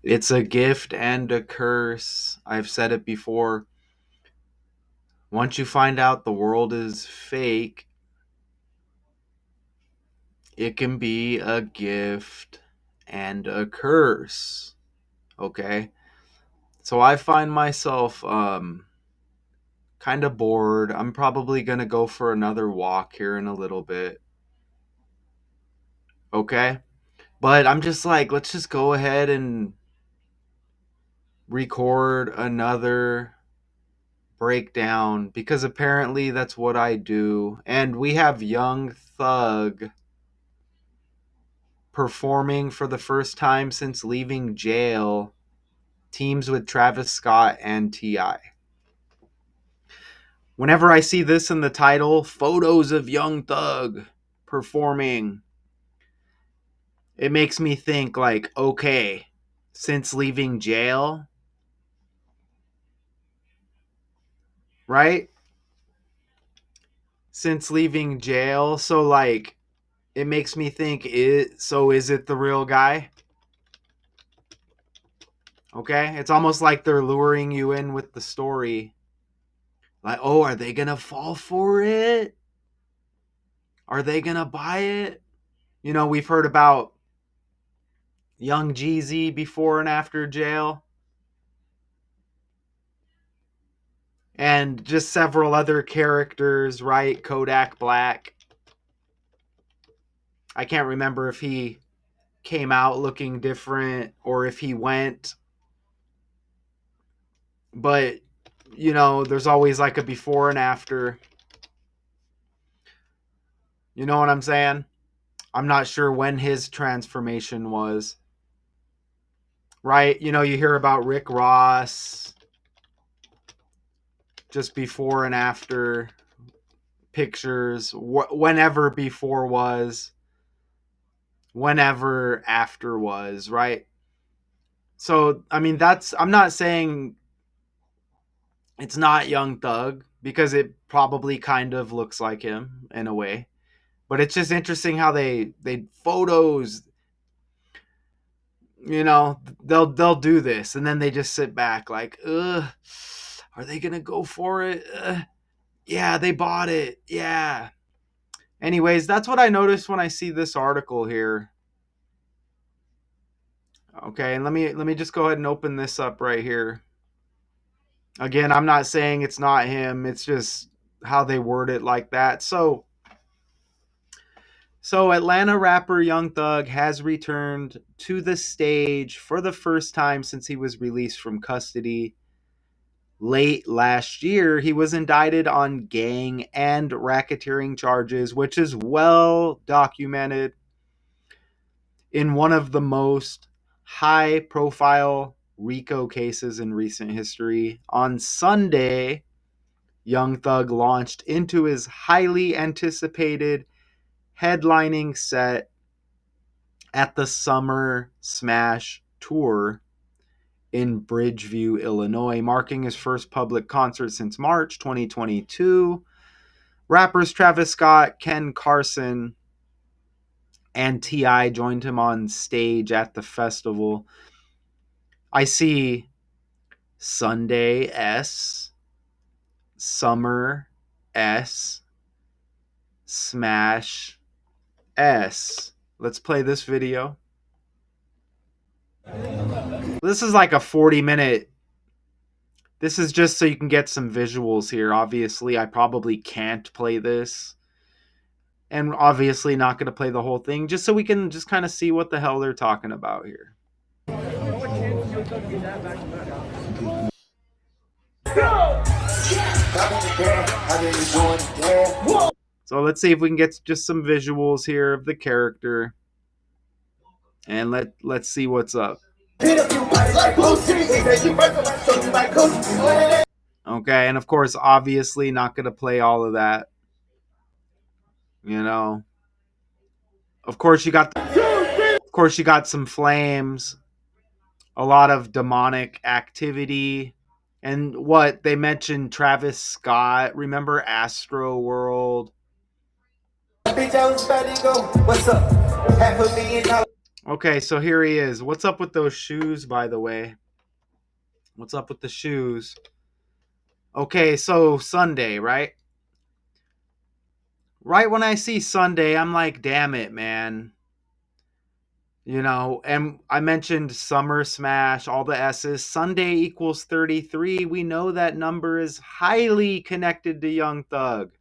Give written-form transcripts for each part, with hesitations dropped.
It's a gift and a curse. I've said it before. Once you find out the world is fake, it can be a gift and a curse. Okay? So I find myself kind of bored. I'm probably going to go for another walk here in a little bit. Okay? But I'm just like, let's just go ahead and record another breakdown because apparently that's what I do. And we have Young Thug performing for the first time since leaving jail, teams with Travis Scott and T.I. Whenever I see this in the title, photos of Young Thug performing, it makes me think like, okay, since leaving jail, right? Since leaving jail, so like it makes me think is it the real guy? Okay? It's almost like they're luring you in with the story. Like, oh, are they going to fall for it? Are they going to buy it? You know, we've heard about Young Jeezy before and after jail, and just several other characters, right? Kodak Black. I can't remember if he came out looking different or if he went, but you know, there's always like a before and after. You know what I'm saying? I'm not sure when his transformation was. Right? You know, you hear about Rick Ross, just before and after pictures, whenever before was, whenever after was, right? So, I mean, I'm not saying it's not Young Thug because it probably kind of looks like him in a way. But it's just interesting how they photos, you know, they'll do this and then they just sit back like, ugh, are they gonna go for it? Yeah, they bought it. Yeah. Anyways, that's what I noticed when I see this article here. Okay, and let me just go ahead and open this up right here. Again, I'm not saying it's not him. It's just how they word it like that. So Atlanta rapper Young Thug has returned to the stage for the first time since he was released from custody late last year. He was indicted on gang and racketeering charges, which is well documented in one of the most high profile RICO cases in recent history. On Sunday, Young Thug launched into his highly anticipated headlining set at the Summer Smash Tour in Bridgeview, Illinois, marking his first public concert since March 2022. Rappers Travis Scott, Ken Carson, and T.I joined him on stage at the festival. I see Sunday S, Summer S, Smash S. Let's play this video. This is like a 40-minute. This is just so you can get some visuals here. Obviously, I probably can't play this. And obviously not going to play the whole thing, just so we can just kind of see what the hell they're talking about here. So let's see if we can get just some visuals here of the character. And let's see what's up. Okay, and of course, obviously not going to play all of that. You know, of course you got some flames, a lot of demonic activity, and what they mentioned Travis Scott. Remember Astro World? What's up? $500,000. Okay, so here he is. What's up with those shoes, by the way? What's up with the shoes? Okay, so Sunday, right? Right when I see Sunday, I'm like, damn it, man. And I mentioned Summer Smash, all the S's. Sunday equals 33. We know that number is highly connected to Young Thug.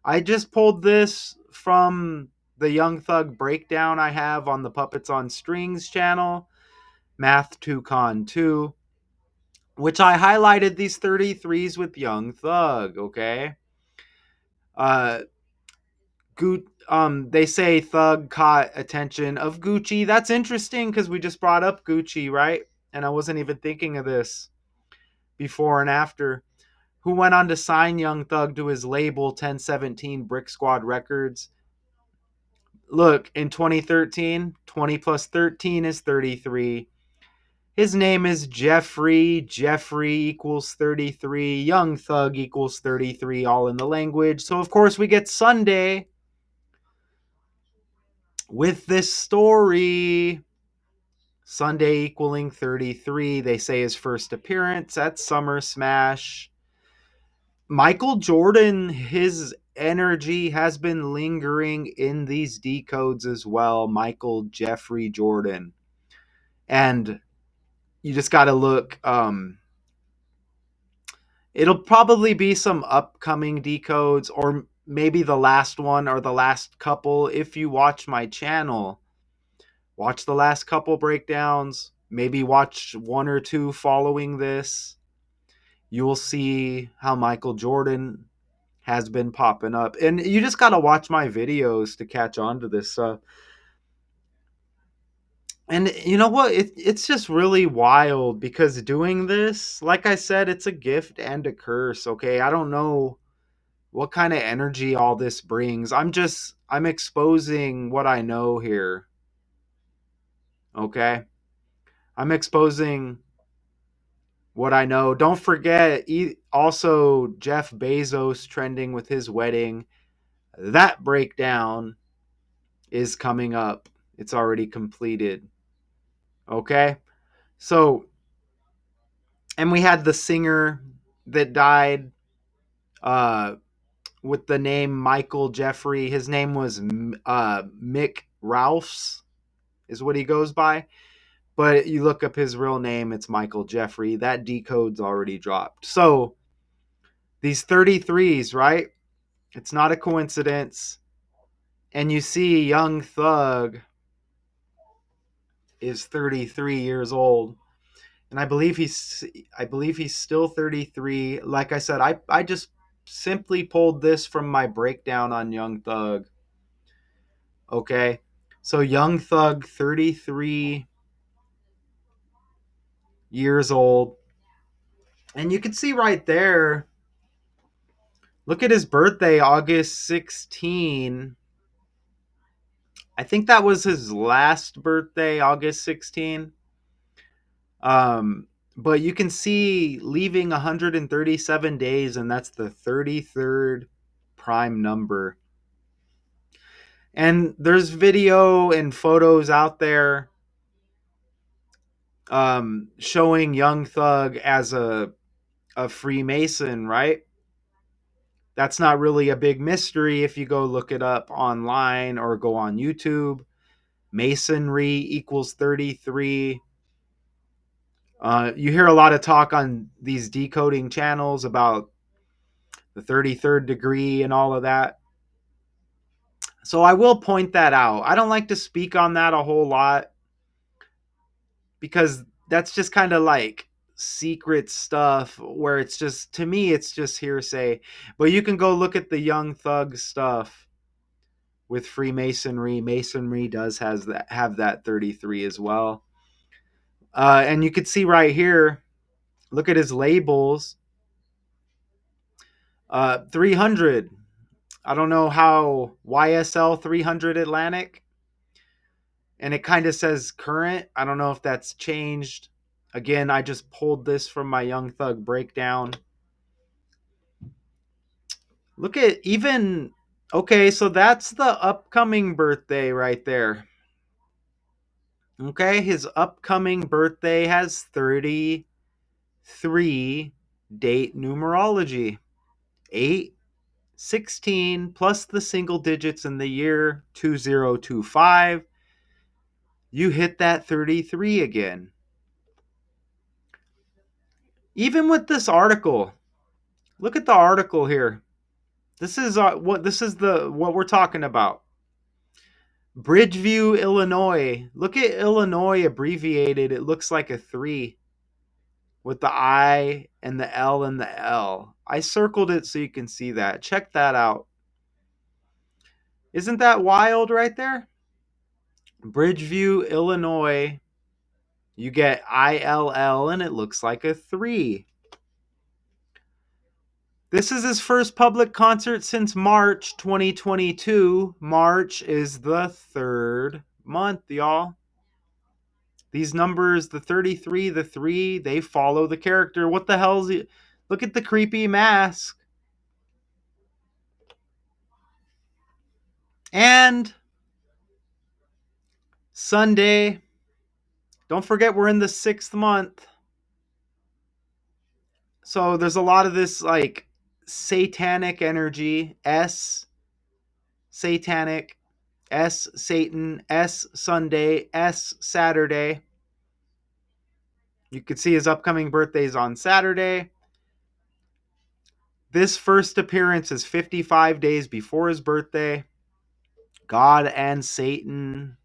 I just pulled this from the Young Thug breakdown I have on the Puppets on Strings channel, Math 2 Con 2, which I highlighted these 33s with Young Thug, okay? Uh, they say Thug caught attention of Gucci. That's interesting because we just brought up Gucci, right? And I wasn't even thinking of this before and after. Who went on to sign Young Thug to his label 1017 Brick Squad Records. Look, in 2013, 20 plus 13 is 33. His name is Jeffrey. Jeffrey equals 33. Young Thug equals 33, all in the language. So, of course, we get Sunday with this story. Sunday equaling 33. They say his first appearance at Summer Smash. Michael Jordan, his energy has been lingering in these decodes as well. Michael Jeffrey Jordan. And you just got to look. It'll probably be some upcoming decodes or maybe the last one or the last couple. If you watch my channel, watch the last couple breakdowns, maybe watch one or two following this. You'll see how Michael Jordan has been popping up. And you just got to watch my videos to catch on to this stuff. And you know what? It's just really wild because doing this, like I said, it's a gift and a curse, okay? I don't know what kind of energy all this brings. I'm exposing what I know here, okay? I'm exposing what I know. Don't forget, also Jeff Bezos trending with his wedding. That breakdown is coming up. It's already completed. Okay? So, and we had the singer that died uh, with the name Michael Jeffrey. His name was Mick Ralphs, is what he goes by. But you look up his real name, it's Michael Jeffrey. That decode's already dropped. So, these 33s, right? It's not a coincidence. And you see Young Thug is 33 years old. And I believe he's still 33. Like I said, I just simply pulled this from my breakdown on Young Thug. Okay? So Young Thug 33 years old. And you can see right there, look at his birthday, August 16. I think that was his last birthday, August 16. Um, but you can see leaving 137 days, and that's the 33rd prime number. And there's video and photos out there showing Young Thug as a Freemason, right? That's not really a big mystery if you go look it up online or go on YouTube. Masonry equals 33. You hear a lot of talk on these decoding channels about the 33rd degree and all of that. So I will point that out. I don't like to speak on that a whole lot because that's just kind of like secret stuff where it's just, to me, it's just hearsay. But you can go look at the Young Thug stuff with Freemasonry. Masonry does have that 33 as well. And you can see right here, look at his labels. 300. I don't know how YSL 300 Atlantic. And it kind of says current. I don't know if that's changed. Again, I just pulled this from my Young Thug breakdown. Look at even. Okay, so that's the upcoming birthday right there. Okay, his upcoming birthday has 33 date numerology. 8, 16 plus the single digits in the year 2025. You hit that 33 again. Even with this article, look at the article here. This is what we're talking about. Bridgeview, Illinois. Look at Illinois abbreviated. It looks like a 3 with the I and the L and the L. I circled it so you can see that. Check that out. Isn't that wild right there? Bridgeview, Illinois. You get ILL and it looks like a 3. This is his first public concert since March 2022. March is the third month, y'all. These numbers, the 33, the 3, they follow the character. What the hell is it? Look at the creepy mask. And Sunday, don't forget we're in the 6th month. So there's a lot of this like satanic energy. S, satanic. S, Satan. S, Sunday. S, Saturday. You could see his upcoming birthday's on Saturday. This first appearance is 55 days before his birthday. God and Satan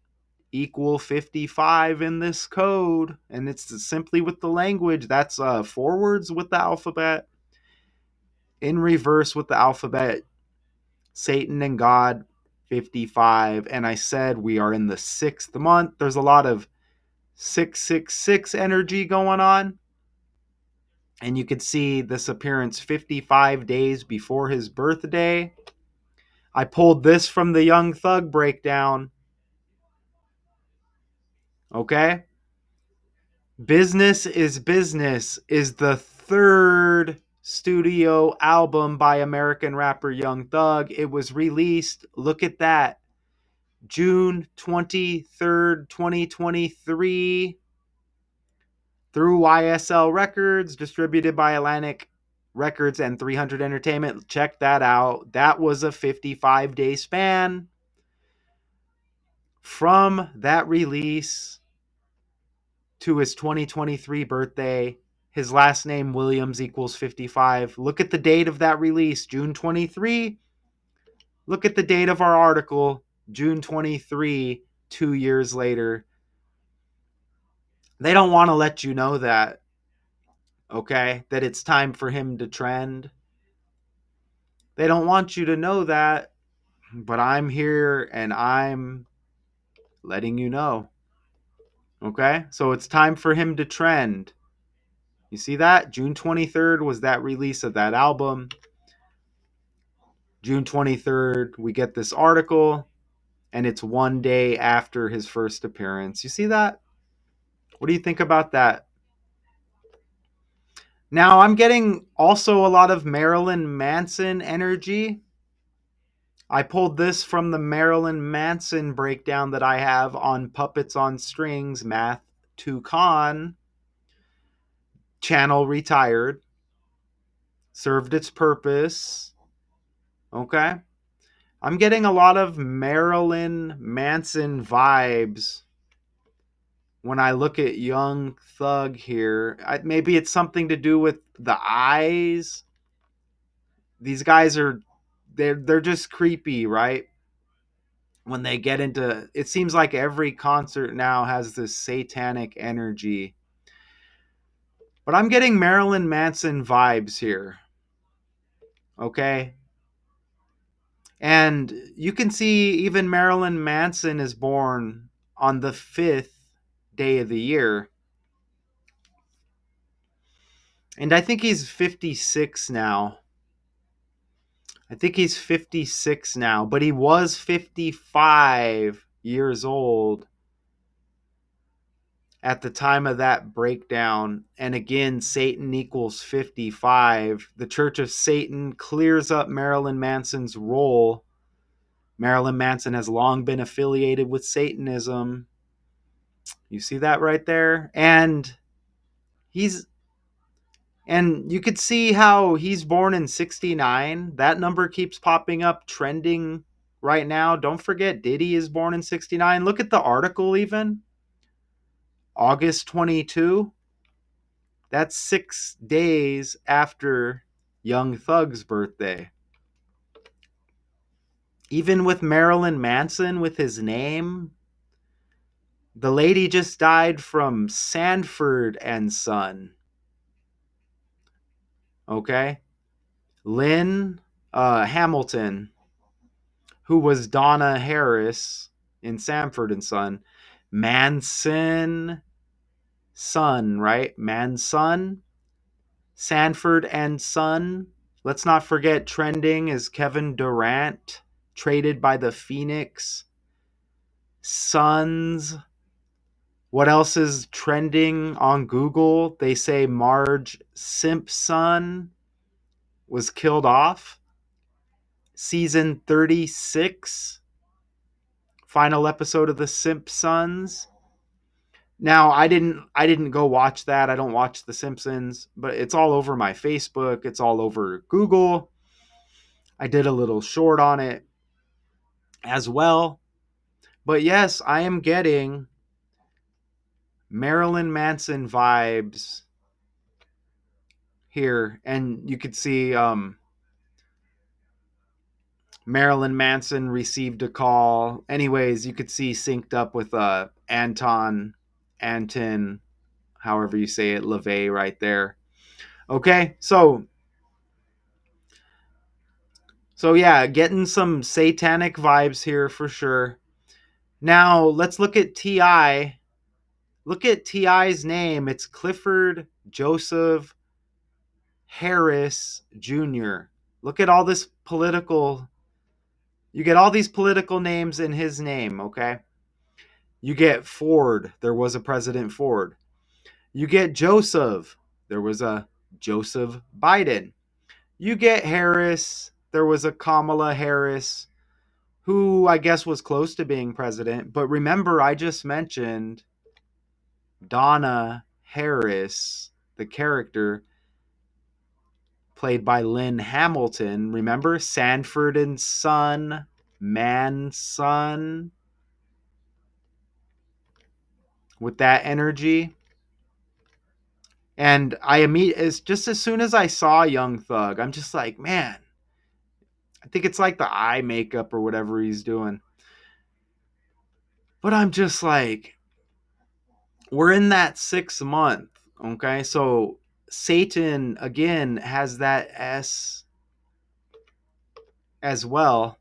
equal 55 in this code. And it's simply with the language. That's forwards with the alphabet, in reverse with the alphabet. Satan and God, 55. And I said we are in the 6th month. There's a lot of 666 energy going on. And you could see this appearance 55 days before his birthday. I pulled this from the Young Thug breakdown. Okay? Business is the third studio album by American rapper Young Thug. It was released, look at that, June 23rd, 2023 through YSL Records, distributed by Atlantic Records and 300 Entertainment. Check that out. That was a 55-day span from that release to his 2023 birthday. His last name, Williams, equals 55. Look at the date of that release, June 23. Look at the date of our article, June 23, 2 years later. They don't want to let you know that, okay? That it's time for him to trend. They don't want you to know that, but I'm here and I'm letting you know, okay? So it's time for him to trend. You see that? June 23rd was that release of that album. June 23rd, we get this article, and it's one day after his first appearance. You see that? What do you think about that? Now, I'm getting also a lot of Marilyn Manson energy. I pulled this from the Marilyn Manson breakdown that I have on Puppets on Strings, Math to Con. Channel retired, served its purpose. Okay. I'm getting a lot of Marilyn Manson vibes when I look at Young Thug here. Maybe it's something to do with the eyes. These guys are they're just creepy, right? When they get into it seems like every concert now has this satanic energy. But I'm getting Marilyn Manson vibes here. Okay? And you can see even Marilyn Manson is born on the 5th day of the year. And I think he's 56 now. I think he's 56 now, but he was 55 years old at the time of that breakdown. And again, Satan equals 55. The Church of Satan clears up Marilyn Manson's role. Marilyn Manson has long been affiliated with Satanism. You see that right there? He's and you could see how he's born in 69. That number keeps popping up trending right now. Don't forget Diddy is born in 69. Look at the article even. August 22. That's 6 days after Young Thug's birthday. Even with Marilyn Manson with his name, the lady just died from Sanford and Son. Okay? Lynn Hamilton, who was Donna Harris in Sanford and Son. Manson Son, right? Manson, Sanford and Son. Let's not forget trending is Kevin Durant, traded by the Phoenix Suns. What else is trending on Google? They say Marge Simpson was killed off. Season 36, final episode of The Simpsons. Now, I didn't go watch that. I don't watch The Simpsons, but it's all over my Facebook, it's all over Google. I did a little short on it as well. But yes, I am getting Marilyn Manson vibes here, and you could see Marilyn Manson received a call. Anyways, you could see synced up with Anton, however you say it, LaVey right there. Okay, so yeah, getting some satanic vibes here for sure. Now let's look at T.I. Look at T.I.'s name. It's Clifford Joseph Harris Jr. Look at all this political. You get all these political names in his name, okay? You get Ford. There was a President Ford. You get Joseph. There was a Joseph Biden. You get Harris. There was a Kamala Harris, who I guess was close to being president. But remember, I just mentioned Donna Harris, the character played by Lynn Hamilton. Remember? Sanford and Son, Manson, with that energy. And it's just as soon as I saw Young Thug, I'm just like, man, I think it's like the eye makeup or whatever he's doing. But I'm just like, we're in that 6th month, okay? So Satan, again, has that S as well.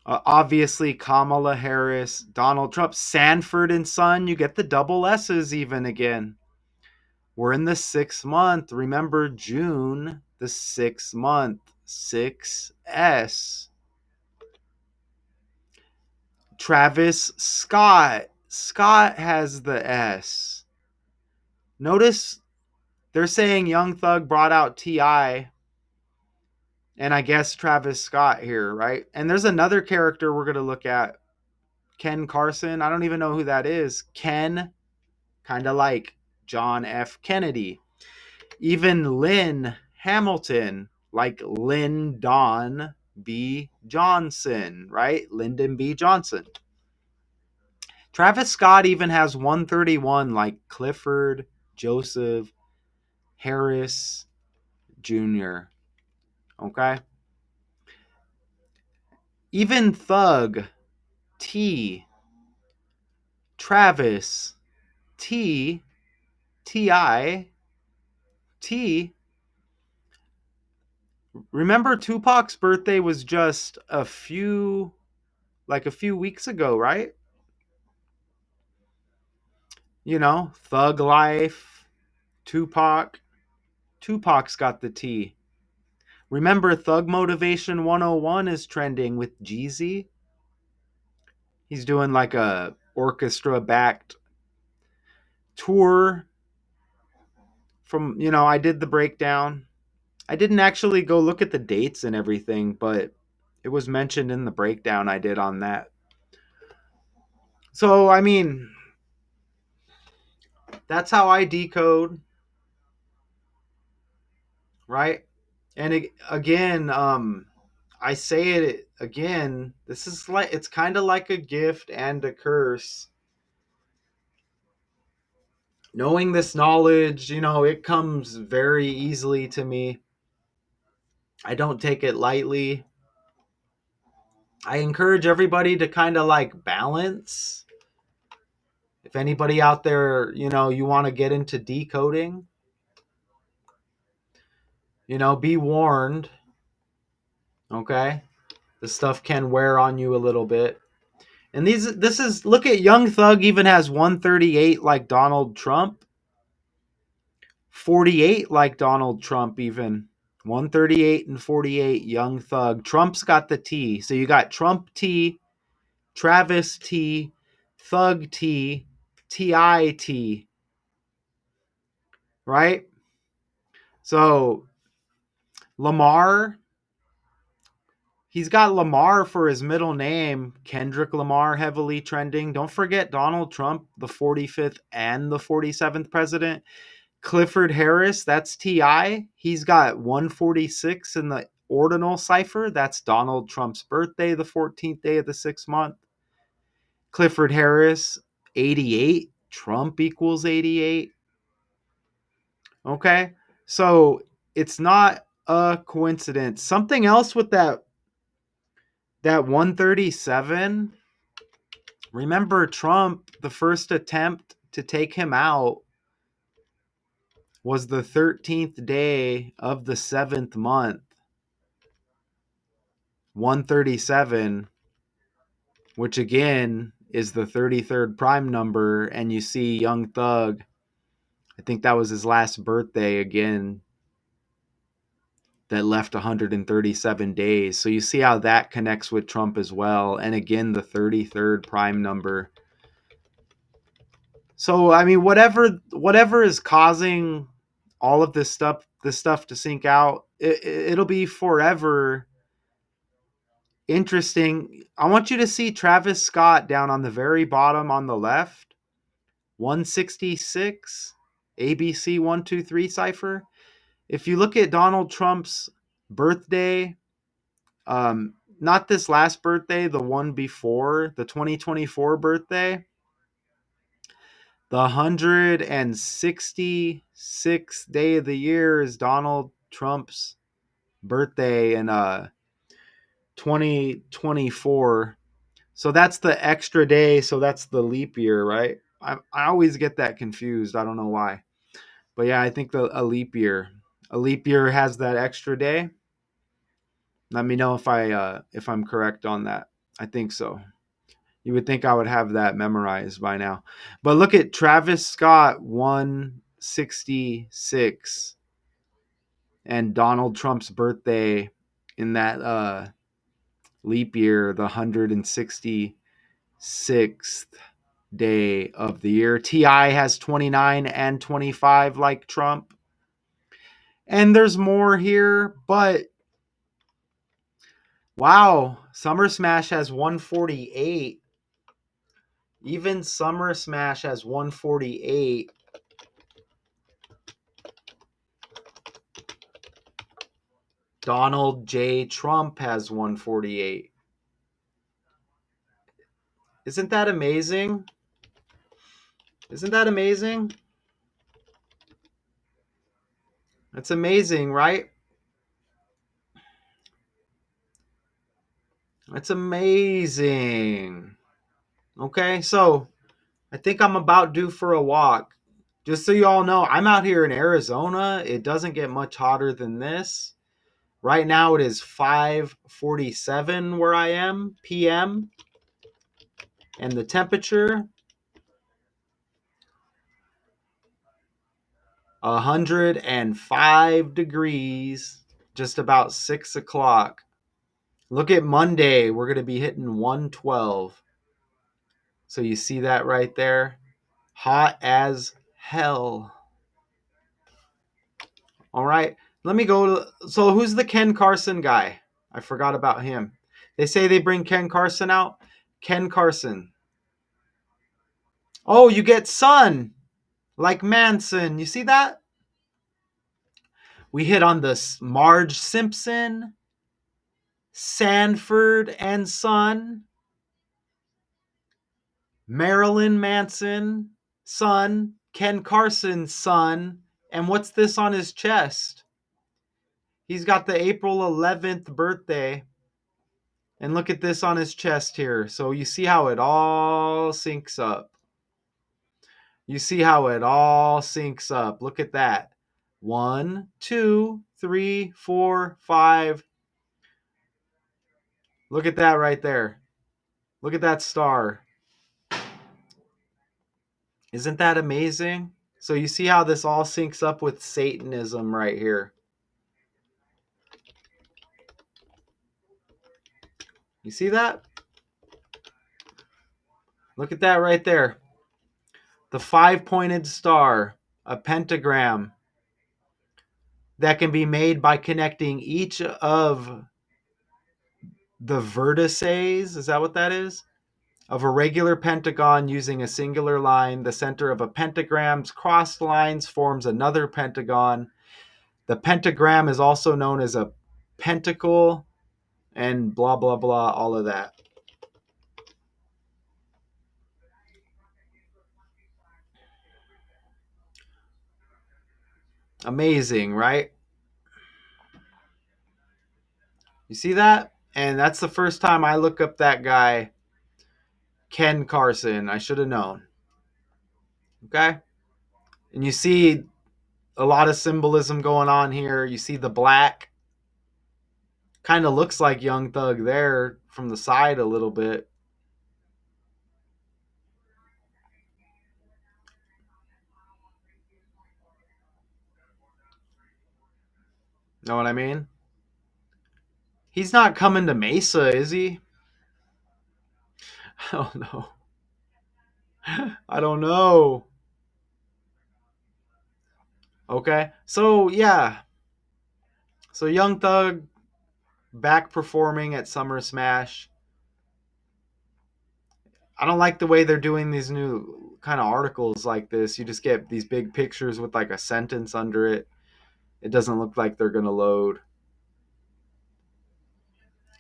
Obviously, Kamala Harris, Donald Trump, Sanford and Son, you get the double S's even again. We're in the 6th month. Remember June, the 6th month, 6S. Travis Scott. Scott has the S. Notice they're saying Young Thug brought out T.I. and I guess Travis Scott here, right? And there's another character we're going to look at, Ken Carson. I don't even know who that is. Ken, kind of like John F. Kennedy. Even Lynn Hamilton, like Lyndon B. Johnson, right? Lyndon B. Johnson. Travis Scott even has 131, like Clifford Joseph Harris Jr. Okay? Even Thug T, Travis T, T.I, T. Remember Tupac's birthday was just a few weeks ago, right? You know, Thug Life, Tupac. Tupac's got the T. Remember Thug Motivation 101 is trending with Jeezy. He's doing like a orchestra backed tour from, I did the breakdown. I didn't actually go look at the dates and everything, but it was mentioned in the breakdown I did on that. So, I mean, that's how I decode, right? And again, I say it again, this is like, it's kind of like a gift and a curse. Knowing this knowledge, it comes very easily to me. I don't take it lightly. I encourage everybody to kind of like balance. If anybody out there, you want to get into decoding, be warned, okay? This stuff can wear on you a little bit. And look at Young Thug even has 138 like Donald Trump, 48 like Donald Trump even. 138 and 48 Young Thug. Trump's got the T. So you got Trump T, Travis T, Thug T, T.I T, right? So Lamar, he's got Lamar for his middle name. Kendrick Lamar heavily trending. Don't forget Donald Trump, the 45th and the 47th president. Clifford Harris, that's T.I. He's got 146 in the ordinal cipher. That's Donald Trump's birthday, the 14th day of the 6th month. Clifford Harris, 88. Trump equals 88. Okay. So it's not a coincidence. Something else with that 137. Remember Trump, the first attempt to take him out was the 13th day of the 7th month. 137, which again is the 33rd prime number, and you see Young Thug, I think that was his last birthday again, that left 137 days. So you see how that connects with Trump as well. And again, the 33rd prime number. So I mean, whatever is causing all of this stuff to sink out, it'll be forever interesting. I want you to see Travis Scott down on the very bottom on the left, 166, ABC 123 cipher. If you look at Donald Trump's birthday, not this last birthday, the one before, the 2024 birthday, the 166th day of the year is Donald Trump's birthday in 2024. So that's the extra day. So that's the leap year, right? I always get that confused. I don't know why. But yeah, I think a leap year. A leap year has that extra day. Let me know if I'm correct on that. I think so. You would think I would have that memorized by now. But look at Travis Scott 166 and Donald Trump's birthday in that leap year, the 166th day of the year. T.I has 29 and 25 like Trump. And there's more here, but wow, Summer Smash has 148. Even Summer Smash has 148. Donald J. Trump has 148. Isn't that amazing? Isn't that amazing? That's amazing, right? That's amazing. Okay, so I think I'm about due for a walk. Just so you all know, I'm out here in Arizona. It doesn't get much hotter than this. Right now it is 5:47 where I am, p.m. And the temperature 105 degrees, just about 6 o'clock. Look at Monday. We're going to be hitting 112. So you see that right there? Hot as hell. All right. Let me go to. So who's the Ken Carson guy? I forgot about him. They say they bring Ken Carson out. Ken Carson. Oh, you get Sun, like Manson. You see that? We hit on this Marge Simpson, Sanford and Son, Marilyn Manson, son, Ken Carson's son, and what's this on his chest? He's got the April 11th birthday. And look at this on his chest here. So you see how it all syncs up. You see how it all syncs up. Look at that. 1, 2, 3, 4, 5. Look at that right there. Look at that star. Isn't that amazing? So you see how this all syncs up with Satanism right here. You see that? Look at that right there. The 5-pointed star, a pentagram that can be made by connecting each of the vertices, is that what that is? Of a regular pentagon using a singular line. The center of a pentagram's crossed lines forms another pentagon. The pentagram is also known as a pentacle, and blah, blah, blah, all of that. Amazing, right? You see that? And that's the first time I look up that guy, Ken Carson. I should have known. Okay? And you see a lot of symbolism going on here. You see the black. Kind of looks like Young Thug there from the side a little bit. Know what I mean? He's not coming to Mesa, is he? Oh no. I don't know. Okay. So yeah. So Young Thug back performing at Summer Smash. I don't like the way they're doing these new kind of articles like this. You just get these big pictures with like a sentence under it. It doesn't look like they're going to load.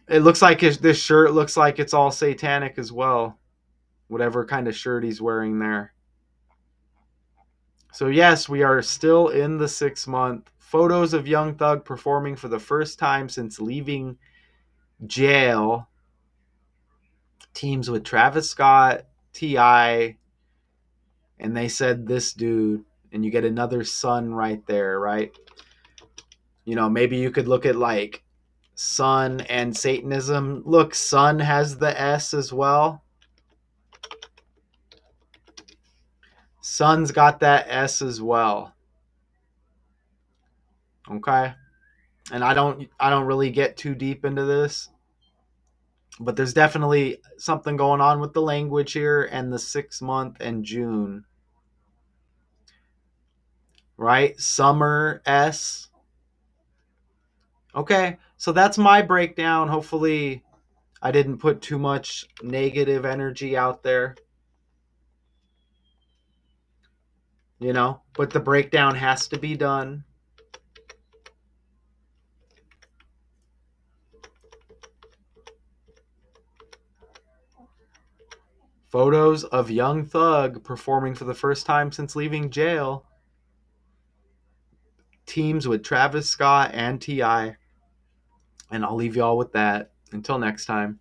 It looks like this shirt looks like it's all satanic as well. Whatever kind of shirt he's wearing there. So yes, we are still in the 6 month. Photos of Young Thug performing for the first time since leaving jail. Teams with Travis Scott, T.I, and they said this dude, and you get another Sun right there, right? You know, maybe you could look at like Sun and Satanism. Look, Sun has the S as well. Sun's got that S as well. Okay? And I don't really get too deep into this, but there's definitely something going on with the language here and the 6 month and June. Right? Summer S. Okay, so that's my breakdown. Hopefully, I didn't put too much negative energy out there. But the breakdown has to be done. Photos of Young Thug performing for the first time since leaving jail. Teams with Travis Scott and T.I. And I'll leave y'all with that. Until next time.